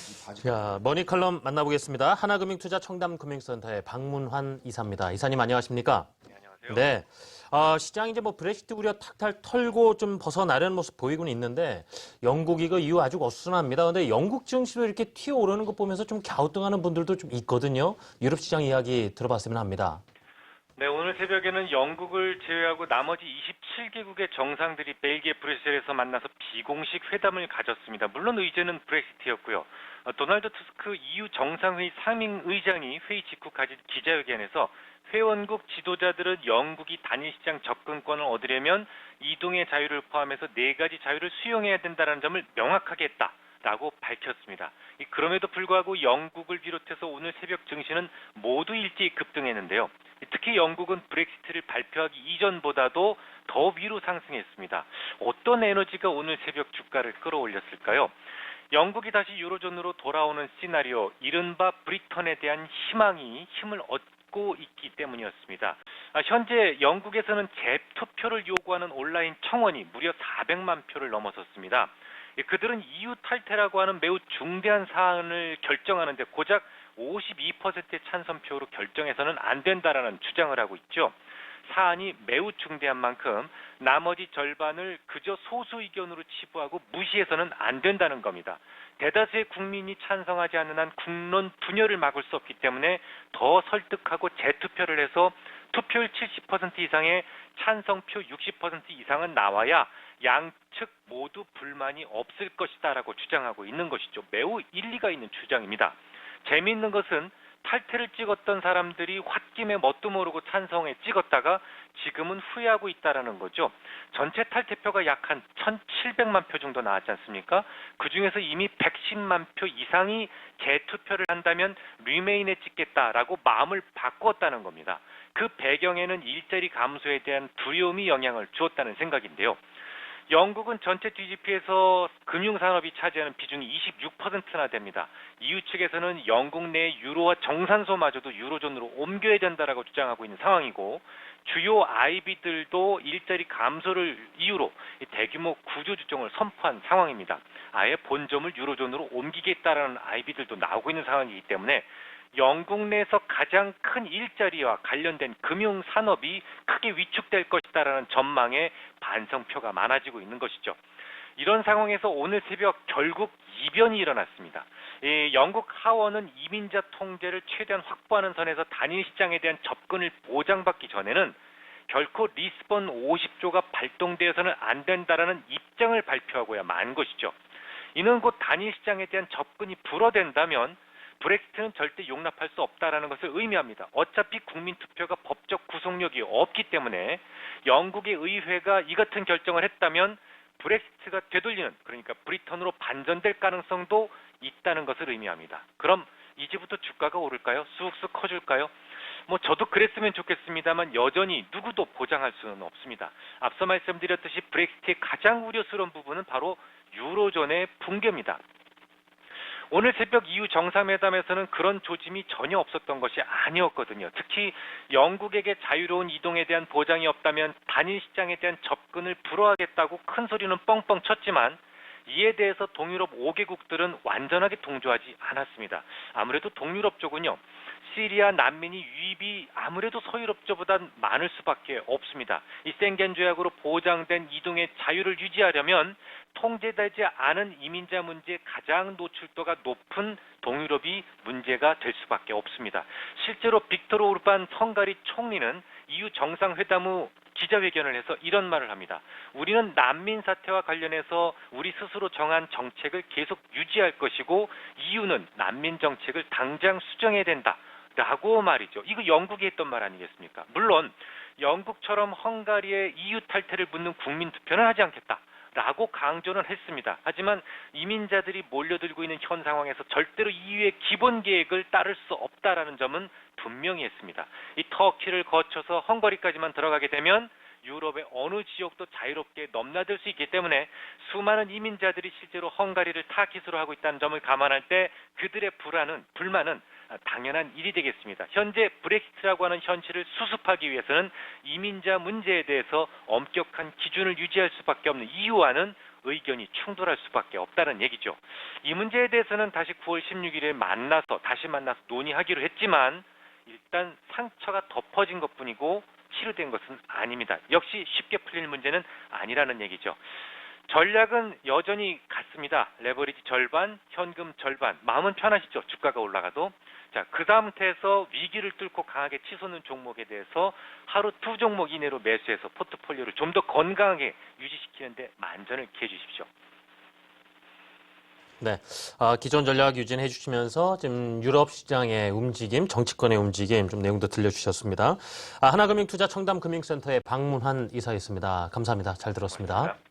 자, 머니칼럼 만나보겠습니다. 하나금융투자 청담금융센터의 박문환 이사입니다. 이사님 안녕하십니까? 네, 안녕하세요. 네. 시장이 이제 브렉시트 우려 탁탁 털고 좀 벗어나려는 모습 보이고는 있는데 영국 이거 이후 아주 어수선합니다. 근데 영국 증시로 이렇게 튀어오르는 것 보면서 좀 갸우뚱하는 분들도 좀 있거든요. 유럽 시장 이야기 들어봤으면 합니다. 네, 오늘 새벽에는 영국을 제외하고 나머지 27개국의 정상들이 벨기에 브뤼셀에서 만나서 비공식 회담을 가졌습니다. 물론 의제는 브렉시트였고요. 도널드 투스크 EU 정상회의 상임의장이 회의 직후 가진 기자회견에서 회원국 지도자들은 영국이 단일시장 접근권을 얻으려면 이동의 자유를 포함해서 4가지 자유를 수용해야 된다는 점을 명확하게 했다라고 밝혔습니다. 그럼에도 불구하고 영국을 비롯해서 오늘 새벽 증시는 모두 일제히 급등했는데요. 특히 영국은 브렉시트를 발표하기 이전보다도 더 위로 상승했습니다. 어떤 에너지가 오늘 새벽 주가를 끌어올렸을까요? 영국이 다시 유로존으로 돌아오는 시나리오, 이른바 브리턴에 대한 희망이 힘을 얻고 있기 때문이었습니다. 현재 영국에서는 재투표를 요구하는 온라인 청원이 무려 400만 표를 넘어섰습니다. 그들은 EU 탈퇴라고 하는 매우 중대한 사안을 결정하는데 고작 52%의 찬성표로 결정해서는 안 된다라는 주장을 하고 있죠. 사안이 매우 중대한 만큼 나머지 절반을 그저 소수 의견으로 치부하고 무시해서는 안 된다는 겁니다. 대다수의 국민이 찬성하지 않는 한 국론 분열을 막을 수 없기 때문에 더 설득하고 재투표를 해서 투표율 70% 이상의 찬성표 60% 이상은 나와야 양측 모두 불만이 없을 것이다라고 주장하고 있는 것이죠. 매우 일리가 있는 주장입니다. 재미있는 것은 탈퇴를 찍었던 사람들이 홧김에 뭣도 모르고 찬성에 찍었다가 지금은 후회하고 있다라는 거죠. 전체 탈퇴표가 약 한 1,700만 표 정도 나왔지 않습니까? 그중에서 이미 110만 표 이상이 재투표를 한다면 리메인에 찍겠다라고 마음을 바꿨다는 겁니다. 그 배경에는 일자리 감소에 대한 두려움이 영향을 주었다는 생각인데요. 영국은 전체 GDP에서 금융산업이 차지하는 비중이 26%나 됩니다. EU 측에서는 영국 내 유로화 정산소마저도 유로존으로 옮겨야 된다라고 주장하고 있는 상황이고 주요 IB들도 일자리 감소를 이유로 대규모 구조조정을 선포한 상황입니다. 아예 본점을 유로존으로 옮기겠다라는 IB들도 나오고 있는 상황이기 때문에 영국 내에서 가장 큰 일자리와 관련된 금융산업이 크게 위축될 것이다라는 전망에 반성표가 많아지고 있는 것이죠. 이런 상황에서 오늘 새벽 결국 이변이 일어났습니다. 영국 하원은 이민자 통제를 최대한 확보하는 선에서 단일 시장에 대한 접근을 보장받기 전에는 결코 리스본 50조가 발동되어서는 안 된다라는 입장을 발표하고야 만 것이죠. 이는 곧 단일 시장에 대한 접근이 불어된다면 브렉시트는 절대 용납할 수 없다라는 것을 의미합니다. 어차피 국민투표가 법적 구속력이 없기 때문에 영국의 의회가 이 같은 결정을 했다면 브렉시트가 되돌리는, 그러니까 브리턴으로 반전될 가능성도 있다는 것을 의미합니다. 그럼 이제부터 주가가 오를까요? 쑥쑥 커질까요? 저도 그랬으면 좋겠습니다만 여전히 누구도 보장할 수는 없습니다. 앞서 말씀드렸듯이 브렉시트의 가장 우려스러운 부분은 바로 유로존의 붕괴입니다. 오늘 새벽 EU 정상회담에서는 그런 조짐이 전혀 없었던 것이 아니었거든요. 특히 영국에게 자유로운 이동에 대한 보장이 없다면 단일 시장에 대한 접근을 불허하겠다고 큰 소리는 뻥뻥 쳤지만 이에 대해서 동유럽 5개국들은 완전하게 동조하지 않았습니다. 아무래도 동유럽 쪽은요. 시리아 난민이 유입이 아무래도 서유럽 쪽보단 많을 수밖에 없습니다. 이 생겐 조약으로 보장된 이동의 자유를 유지하려면 통제되지 않은 이민자 문제에 가장 노출도가 높은 동유럽이 문제가 될 수밖에 없습니다. 실제로 빅토르 오르반 헝가리 총리는 EU 정상회담 후 기자회견을 해서 이런 말을 합니다. 우리는 난민 사태와 관련해서 우리 스스로 정한 정책을 계속 유지할 것이고 EU는 난민 정책을 당장 수정해야 된다. 라고 말이죠. 이거 영국이 했던 말 아니겠습니까? 물론 영국처럼 헝가리의 EU 탈퇴를 묻는 국민투표는 하지 않겠다. 라고 강조는 했습니다. 하지만 이민자들이 몰려들고 있는 현 상황에서 절대로 EU의 기본 계획을 따를 수 없다라는 점은 분명히 했습니다. 이 터키를 거쳐서 헝가리까지만 들어가게 되면 유럽의 어느 지역도 자유롭게 넘나들 수 있기 때문에 수많은 이민자들이 실제로 헝가리를 타깃으로 하고 있다는 점을 감안할 때 그들의 불만은 당연한 일이 되겠습니다. 현재 브렉시트라고 하는 현실을 수습하기 위해서는 이민자 문제에 대해서 엄격한 기준을 유지할 수밖에 없는 EU와는 의견이 충돌할 수밖에 없다는 얘기죠. 이 문제에 대해서는 다시 9월 16일에 다시 만나서 논의하기로 했지만 일단 상처가 덮어진 것뿐이고 치료된 것은 아닙니다. 역시 쉽게 풀릴 문제는 아니라는 얘기죠. 전략은 여전히 같습니다. 레버리지 절반, 현금 절반. 마음은 편하시죠? 주가가 올라가도. 자, 그 상태에서 위기를 뚫고 강하게 치솟는 종목에 대해서 하루 2종목 이내로 매수해서 포트폴리오를 좀 더 건강하게 유지시키는데 만전을 기해 주십시오. 네, 기존 전략 유지해 주시면서 지금 유럽 시장의 움직임, 정치권의 움직임 좀 내용도 들려주셨습니다. 하나금융투자 청담금융센터의 박문환 이사였습니다. 감사합니다. 잘 들었습니다. 고맙습니다.